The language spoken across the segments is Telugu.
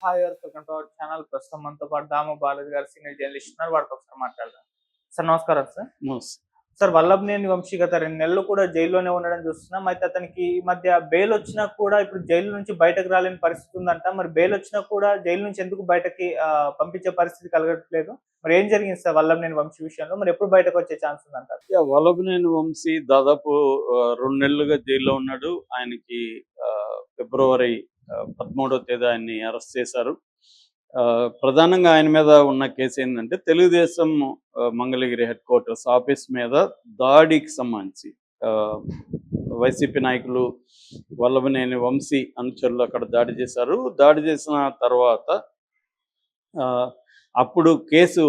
Hi welcome to our channel. ప్రస్తుతం మనతో పాటు దాము బాలాజీ గారు సీనియర్ జర్నలిస్ట్ ఉన్నారు. వారితో ఒకసారి మాట్లాడదాం. సార్ నమస్కారం సార్. మోస్ సార్ వల్లభనేని వంశీ గత 2 నెలలు కూడా జైల్లోనే ఉండడం చూస్తున్నాం. అయితే అతనికి ఈ మధ్య బెయిల్ వచ్చినా కూడా ఇప్పుడు జైలు నుంచి బయటకు రాలేని పరిస్థితి ఉందంట. మరి బెయిల్ వచ్చినా కూడా జైలు నుంచి ఎందుకు బయటకి పంపించే పరిస్థితి కలగట్లేదు? మరి ఏం జరిగింది సార్ వల్లభనేని వంశీ విషయంలో? మరి ఎప్పుడు బయటకు వచ్చే ఛాన్స్ ఉందంటారు? వల్లభనేని వంశీ దాదాపు 2 నెలలుగా జైల్లో ఉన్నాడు. ఆయనకి ఫిబ్రవరి 13వ తేదీ ఆయన్ని అరెస్ట్ చేశారు. ప్రధానంగా ఆయన మీద ఉన్న కేసు ఏంటంటే Telugu Desam Mangalagiri head quarters office మీద దాడికి సంబంధించి వైసీపీ నాయకులు వల్లభనేని వంశీ అనుచరులు అక్కడ దాడి చేశారు. దాడి చేసిన తర్వాత అప్పుడు కేసు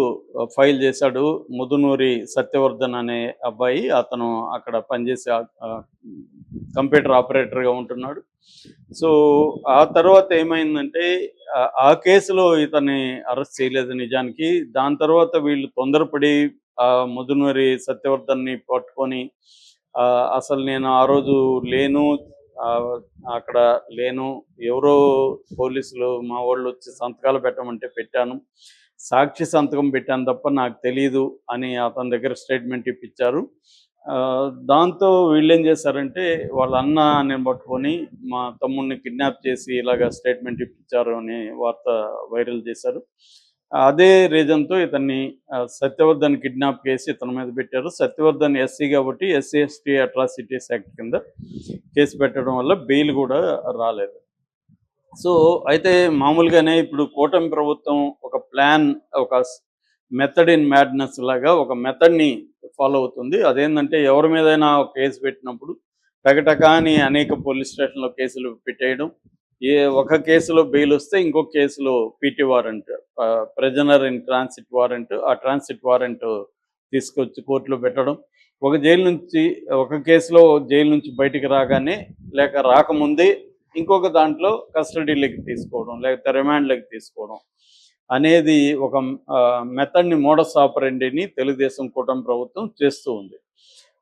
ఫైల్ చేశాడు ముదునూరి సత్యవర్ధన్ అనే అబ్బాయి. అతను అక్కడ పనిచేసే కంప్యూటర్ ఆపరేటర్గా ఉంటున్నాడు. సో ఆ తర్వాత ఏమైందంటే ఆ కేసులో ఇతన్ని అరెస్ట్ చేయలేదు నిజానికి. దాని తర్వాత వీళ్ళు తొందరపడి ముదునూరి సత్యవర్ధన్ని పట్టుకొని అసలు నేను ఆ రోజు లేను, అక్కడ లేను, ఎవరో పోలీసులు మా వాళ్ళు వచ్చి సంతకాలు పెట్టమంటే పెట్టాను, సాక్షి సంతకం పెట్టాను తప్ప నాకు తెలీదు అని అతని దగ్గర స్టేట్మెంట్ ఇప్పించారు. దాంతో వీళ్ళు ఏం చేశారంటే వాళ్ళ అన్నని పట్టుకొని మా తమ్ముడిని కిడ్నాప్ చేసి ఇలాగ స్టేట్మెంట్ ఇప్పించారు అని వార్త వైరల్ చేశారు. అదే రీజన్తో ఇతన్ని సత్యవర్ధన్ కిడ్నాప్ చేసి ఇతని మీద పెట్టారు. సత్యవర్ధన్ ఎస్సీ కాబట్టి ఎస్సీ ఎస్టీ అట్రాసిటీస్ యాక్ట్ కింద కేసు పెట్టడం వల్ల బెయిల్ కూడా రాలేదు. సో అయితే మామూలుగానే ఇప్పుడు కూటమి ప్రభుత్వం ఒక ప్లాన్, ఒక మెథడ్ ఇన్ మ్యాడ్నెస్ లాగా ఒక మెథడ్ని ఫాలో అవుతుంది. అదేంటంటే ఎవరి మీదైనా ఒక కేసు పెట్టినప్పుడు టకటకాని అనేక పోలీస్ స్టేషన్లో కేసులు పెట్టేయడం, ఒక కేసులో బెయిల్ వస్తే ఇంకొక కేసులో PT warrant, prisoner in transit warrant, ఆ ట్రాన్సిట్ వారెంట్ తీసుకొచ్చి కోర్టులో పెట్టడం, ఒక కేసులో జైలు నుంచి బయటికి రాగానే లేక రాకముందే ఇంకొక దాంట్లో కస్టడీలోకి తీసుకోవడం లేకపోతే రిమాండ్లోకి తీసుకోవడం అనేది ఒక మెథడ్ని, మోడస్ ఆపరెండిని తెలుగుదేశం కూటమి ప్రభుత్వం చేస్తూ ఉంది.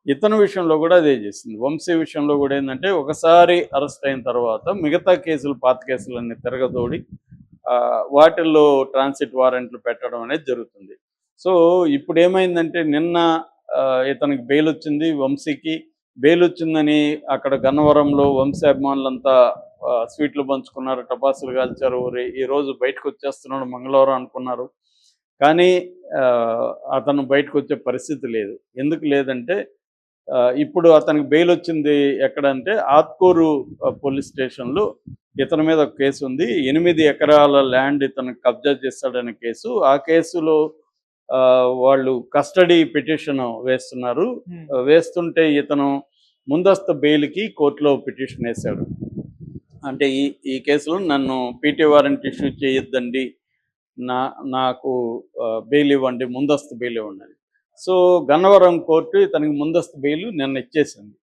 ఇతని విషయంలో కూడా అదే చేసింది. వంశీ విషయంలో కూడా ఏంటంటే ఒకసారి అరెస్ట్ అయిన తర్వాత మిగతా కేసులు, పాత కేసులన్నీ తిరగదోడి వాటిల్లో ట్రాన్సిట్ వారెంట్లు పెట్టడం అనేది జరుగుతుంది. సో ఇప్పుడు ఏమైందంటే నిన్న ఇతనికి బెయిల్ వచ్చింది. వంశీకి బెయిల్ వచ్చిందని అక్కడ గన్నవరంలో వంశీ అభిమానులంతా స్వీట్లు పంచుకున్నారు, టపాసులు కాల్చారు. ఈరోజు బయటకు వచ్చేస్తున్నాడు మంగళవారం అనుకున్నారు. కానీ అతను బయటకు వచ్చే పరిస్థితి లేదు. ఎందుకు లేదంటే ఇప్పుడు అతనికి బెయిల్ వచ్చింది ఎక్కడంటే ఆత్కూరు పోలీస్ స్టేషన్లో ఇతని మీద ఒక కేసు ఉంది. 8 ఎకరాల ల్యాండ్ ఇతను కబ్జా చేస్తాడనే కేసు. ఆ కేసులో వాళ్ళు కస్టడీ పిటిషన్ వేస్తున్నారు. వేస్తుంటే ఇతను ముందస్తు బెయిల్కి కోర్టులో పిటిషన్ వేశాడు. అంటే ఈ కేసులో నన్ను పీటీ వారెంట్ ఇష్యూ చేయొద్దండి, నాకు బెయిల్ ఇవ్వండి, ముందస్తు బెయిల్ ఇవ్వండి. సో గన్నవరం కోర్టు ఇతనికి ముందస్తు బెయిల్ నిన్న ఇచ్చేసింది.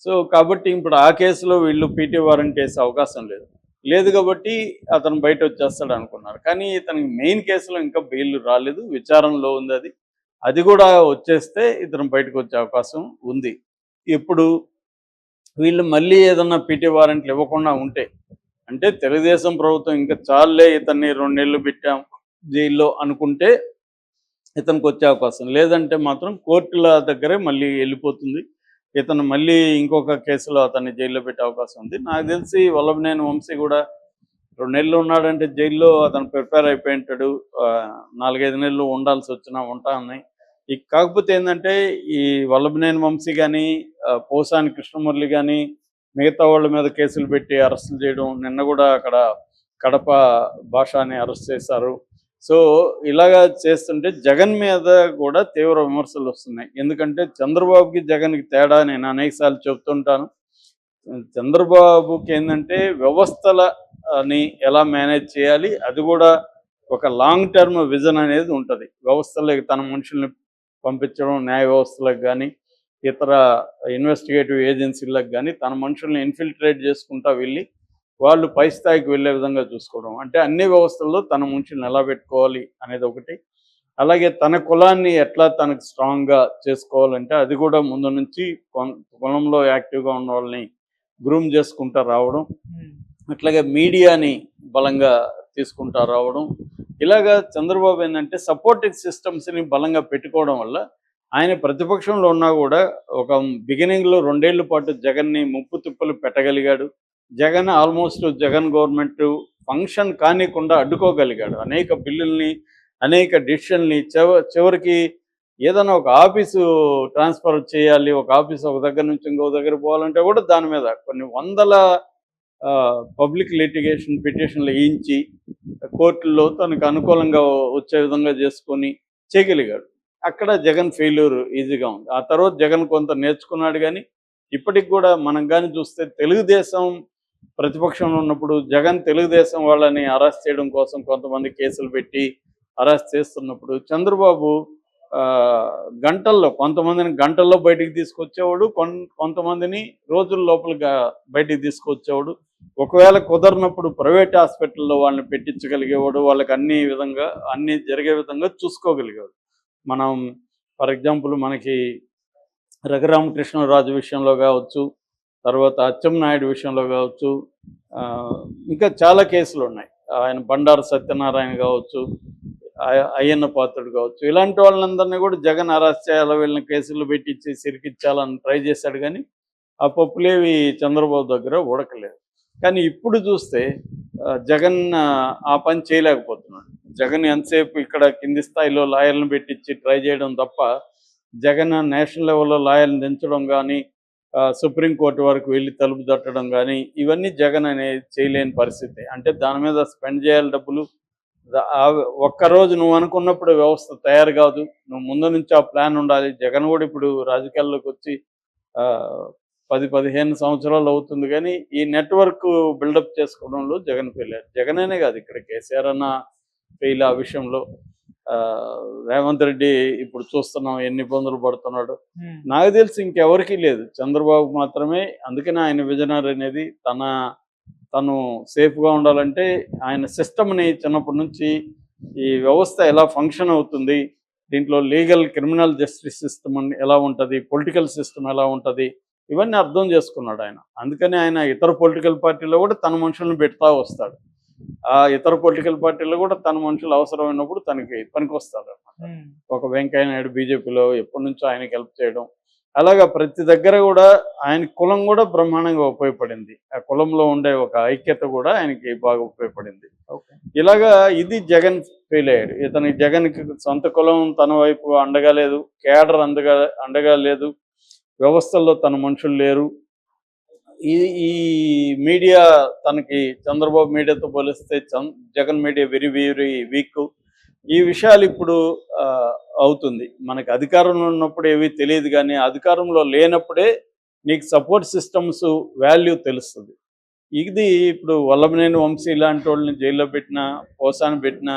సో కాబట్టి ఇప్పుడు ఆ కేసులో వీళ్ళు పీటీ వారెంట్ వేసే అవకాశం లేదు కాబట్టి అతను బయట వచ్చేస్తాడు అనుకున్నారు. కానీ ఇతనికి మెయిన్ కేసులో ఇంకా బెయిల్ రాలేదు, విచారణలో ఉంది. అది కూడా వచ్చేస్తే ఇతను బయటకు వచ్చే అవకాశం ఉంది. ఇప్పుడు వీళ్ళు మళ్ళీ ఏదన్నా పీటీ వారెంట్లు ఇవ్వకుండా ఉంటే, అంటే తెలుగుదేశం ప్రభుత్వం ఇంకా చాలే ఇతన్ని 2 నెలలు పెట్టాం జైల్లో అనుకుంటే ఇతనికి వచ్చే అవకాశం లేదంటే మాత్రం కోర్టుల దగ్గరే మళ్ళీ వెళ్ళిపోతుంది. ఇతను మళ్ళీ ఇంకొక కేసులో అతన్ని జైల్లో పెట్టే అవకాశం ఉంది. నాకు తెలిసి వల్లభనేని వంశీ కూడా 2 నెలలు ఉన్నాడంటే జైల్లో అతను ప్రిపేర్ అయిపోయి ఉంటాడు. 4-5 నెలలు ఉండాల్సి వచ్చినా ఉంటానని. కాకపోతే ఏంటంటే ఈ వల్లభనేని వంశీ కానీ, పోసాని కృష్ణమురళి కానీ మిగతా వాళ్ళ మీద కేసులు పెట్టి అరెస్టులు చేయడం, నిన్న కూడా అక్కడ కడప భాషని అరెస్ట్ చేశారు. సో ఇలాగా చేస్తుంటే జగన్ మీద కూడా తీవ్ర విమర్శలు వస్తున్నాయి. ఎందుకంటే చంద్రబాబుకి జగన్కి తేడా నేను అనేకసార్లు చెప్తుంటాను. చంద్రబాబుకి ఏంటంటే వ్యవస్థలని ఎలా మేనేజ్ చేయాలి, అది కూడా ఒక లాంగ్ టర్మ్ విజన్ అనేది ఉంటుంది. వ్యవస్థలకు తన మనుషుల్ని పంపించడం, న్యాయ వ్యవస్థలకు కానీ ఇతర ఇన్వెస్టిగేటివ్ ఏజెన్సీలకు కానీ తన మనుషుల్ని ఇన్ఫిల్ట్రేట్ చేసుకుంటా వెళ్ళి వాళ్ళు పై స్థాయికి వెళ్ళే విధంగా చూసుకోవడం. అంటే అన్ని వ్యవస్థల్లో తన మనుషుల్ని ఎలా పెట్టుకోవాలి అనేది ఒకటి. అలాగే తన కులాన్ని ఎట్లా తనకు స్ట్రాంగ్గా చేసుకోవాలంటే అది కూడా ముందు నుంచి కులంలో యాక్టివ్గా ఉన్న వాళ్ళని గ్రూమ్ చేసుకుంటూ రావడం. అట్లాగే మీడియాని బలంగా తీసుకుంటా రావడం, ఇలాగా చంద్రబాబు ఏంటంటే సపోర్టింగ్ సిస్టమ్స్ని బలంగా పెట్టుకోవడం వల్ల ఆయన ప్రతిపక్షంలో ఉన్నా కూడా ఒక బిగినింగ్లో 2 ఏళ్ల పాటు జగన్ని ముప్పు తిప్పలు పెట్టగలిగాడు. Jagan almost Jagan government function కానికుండా అడ్డుకోగలిగాడు. అనేక బిల్లుల్ని, అనేక డిసిషన్ని చివరికి ఏదైనా ఒక ఆఫీసు ట్రాన్స్ఫర్ చేయాలి, ఒక ఆఫీసు ఒక దగ్గర నుంచి ఇంకో దగ్గర పోవాలంటే కూడా దాని మీద కొన్ని వందల పబ్లిక్ లిటిగేషన్ పిటిషన్లు వేయించి కోర్టుల్లో తనకు అనుకూలంగా వచ్చే విధంగా చేసుకొని చేయగలిగాడు. అక్కడ జగన్ ఫెయిల్యూర్ ఈజీగా ఉంది. ఆ తర్వాత జగన్ కొంత నేర్చుకున్నాడు. కానీ ఇప్పటికి కూడా మనం కానీ చూస్తే తెలుగుదేశం ప్రతిపక్షంలో ఉన్నప్పుడు జగన్ తెలుగుదేశం వాళ్ళని అరెస్ట్ చేయడం కోసం కొంతమంది కేసులు పెట్టి అరెస్ట్ చేస్తున్నప్పుడు చంద్రబాబు కొంతమందిని గంటల్లో బయటికి తీసుకొచ్చేవాడు, కొంతమందిని రోజుల లోపల బయటికి తీసుకొచ్చేవాడు. ఒకవేళ కుదరినప్పుడు ప్రైవేట్ హాస్పిటల్లో వాళ్ళని పెట్టించగలిగేవాడు, వాళ్ళకి అన్ని జరిగే విధంగా చూసుకోగలిగేవాడు. మనం ఫర్ ఎగ్జాంపుల్ మనకి రఘురామకృష్ణరాజు విషయంలో కావచ్చు, తర్వాత అచ్చెన్నాయుడు విషయంలో కావచ్చు, ఇంకా చాలా కేసులు ఉన్నాయి. ఆయన బండారు సత్యనారాయణ కావచ్చు, అయ్యన్న పాత్రుడు కావచ్చు, ఇలాంటి వాళ్ళందరినీ కూడా జగన్ అరెస్ట్ చేయాలి, వీళ్ళని కేసులు పెట్టించి సిరికిచ్చాలని ట్రై చేశాడు. కానీ ఆ పప్పులేవి చంద్రబాబు దగ్గర ఉడకలేదు. కానీ ఇప్పుడు చూస్తే జగన్ ఆ పని చేయలేకపోతున్నాడు. జగన్ ఎంతసేపు ఇక్కడ కింది స్థాయిలో లాయర్లను పెట్టించి ట్రై చేయడం తప్ప జగన్ నేషనల్ లెవెల్లో లాయర్లను దించడం కానీ, సుప్రీంకోర్టు వరకు వెళ్ళి తలుపు తట్టడం కానీ, ఇవన్నీ జగన్ అనేది చేయలేని పరిస్థితి. అంటే దాని మీద స్పెండ్ చేయాలి డబ్బులు. ఒక్కరోజు నువ్వు అనుకున్నప్పుడు వ్యవస్థ తయారు కాదు, నువ్వు ముందు నుంచి ఆ ప్లాన్ ఉండాలి. జగన్ కూడా ఇప్పుడు రాజకీయాల్లోకి వచ్చి 10-15 సంవత్సరాలు అవుతుంది. కానీ ఈ నెట్వర్క్ బిల్డప్ చేసుకోవడంలో జగన్ ఫెయిల్ అయ్యారు. జగన్ అనే కాదు, ఇక్కడ కేసీఆర్ అన్న ఫెయిల్ ఆ విషయంలో. రేవంత్ రెడ్డి ఇప్పుడు చూస్తున్నాం ఎన్ని ఇబ్బందులు పడుతున్నాడు. నాకు తెలిసి ఇంకెవరికీ లేదు, చంద్రబాబు మాత్రమే. అందుకనే ఆయన విజనరీ అనేది తను సేఫ్గా ఉండాలంటే ఆయన సిస్టమ్ని చిన్నప్పటి నుంచి ఈ వ్యవస్థ ఎలా ఫంక్షన్ అవుతుంది, దీంట్లో లీగల్ క్రిమినల్ జస్టిస్ సిస్టమ్ ఎలా ఉంటుంది, పొలిటికల్ సిస్టమ్ ఎలా ఉంటుంది, ఇవన్నీ అర్థం చేసుకున్నాడు ఆయన. అందుకని ఆయన ఇతర పొలిటికల్ పార్టీలో కూడా తన మనుషులను పెడతా వస్తాడు. ఆ ఇతర పొలిటికల్ పార్టీలో కూడా తన మనుషులు అవసరమైనప్పుడు తనకి పనికొస్తాడు అన్నమాట. ఒక వెంకయ్య నాయుడు బీజేపీలో ఎప్పటి నుంచో ఆయనకి హెల్ప్ చేయడం, అలాగా ప్రతి దగ్గర కూడా ఆయన కులం కూడా బ్రహ్మాండంగా ఉపయోగపడింది. ఆ కులంలో ఉండే ఒక ఐక్యత కూడా ఆయనకి బాగా ఉపయోగపడింది. ఇలాగా ఇది జగన్ ఫెయిల్ అయ్యాడు. జగన్కి సొంత కులం తన వైపు అండగా లేదు, కేడర్ అండగా లేదు, వ్యవస్థల్లో తన మనుషులు లేరు. ఈ మీడియా తనకి చంద్రబాబు మీడియాతో పోలిస్తే Jagan media very very weak. ఈ విషయాలు ఇప్పుడు అవుతుంది. మనకి అధికారంలో ఉన్నప్పుడు ఏవి తెలియదు, కానీ అధికారంలో లేనప్పుడే నీకు సపోర్ట్ సిస్టమ్స్ వాల్యూ తెలుస్తుంది. ఇది ఇప్పుడు వల్లభనేని వంశీ ఇలాంటి వాళ్ళని జైల్లో పెట్టినా, పోసాని పెట్టినా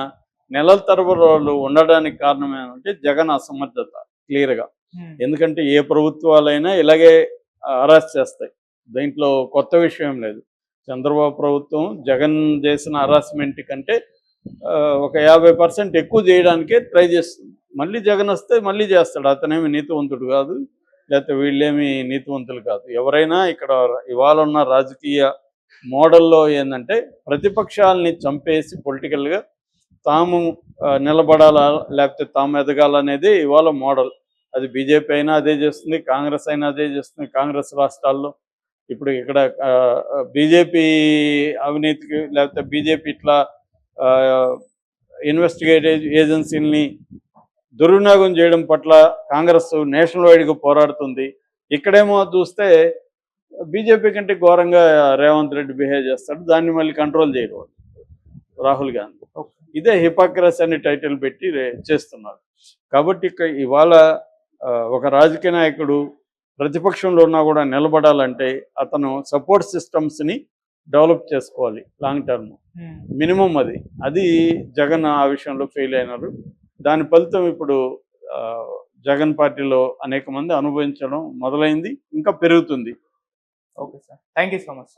నెలల తరబడి వాళ్ళు ఉండడానికి కారణం ఏంటంటే జగన్ అసమర్థత క్లియర్గా. ఎందుకంటే ఏ ప్రభుత్వాలైనా ఇలాగే అరెస్ట్ చేస్తాయి, దీంట్లో కొత్త విషయం లేదు. చంద్రబాబు ప్రభుత్వం జగన్ చేసిన హరాస్మెంట్ కంటే ఒక 50% ఎక్కువ చేయడానికే ట్రై చేస్తుంది. మళ్ళీ జగన్ వస్తే మళ్ళీ చేస్తాడు. అతనేమి నీతివంతుడు కాదు, లేకపోతే వీళ్ళేమి నీతివంతులు కాదు. ఎవరైనా ఇక్కడ ఇవాళ ఉన్న రాజకీయ మోడల్లో ఏంటంటే ప్రతిపక్షాలని చంపేసి పొలిటికల్గా తాము నిలబడాలా, లేకపోతే తాము ఎదగాలనేది ఇవాళ మోడల్. అది బీజేపీ అయినా అదే చేస్తుంది, కాంగ్రెస్ అయినా అదే చేస్తుంది. కాంగ్రెస్ రాష్ట్రాల్లో ఇప్పుడు ఇక్కడ బీజేపీ అవినీతికి, లేకపోతే బీజేపీ ఇట్లా ఇన్వెస్టిగేటివ్ ఏజెన్సీలని దుర్వినియోగం చేయడం పట్ల కాంగ్రెస్ నేషనల్ వైడ్గా పోరాడుతుంది. ఇక్కడేమో చూస్తే బీజేపీ కంటే ఘోరంగా రేవంత్ రెడ్డి బిహేవ్ చేస్తాడు. దాన్ని మళ్ళీ కంట్రోల్ చేయరు రాహుల్ గాంధీ. ఇదే హిపోక్రసీ అని టైటిల్ పెట్టి చేస్తున్నారు. కాబట్టి ఇవాళ ఒక రాజకీయ నాయకుడు ప్రతిపక్షంలో ఉన్నా కూడా నిలబడాలంటే అతను సపోర్ట్ సిస్టమ్స్ని డెవలప్ చేసుకోవాలి లాంగ్ టర్మ్. మినిమం అది జగన్ ఆ విషయంలో ఫెయిల్ అయినారు. దాని ఫలితం ఇప్పుడు జగన్ పార్టీలో అనేక మంది అనుభవించడం మొదలైంది, ఇంకా పెరుగుతుంది. Okay sir, thank you so much sir.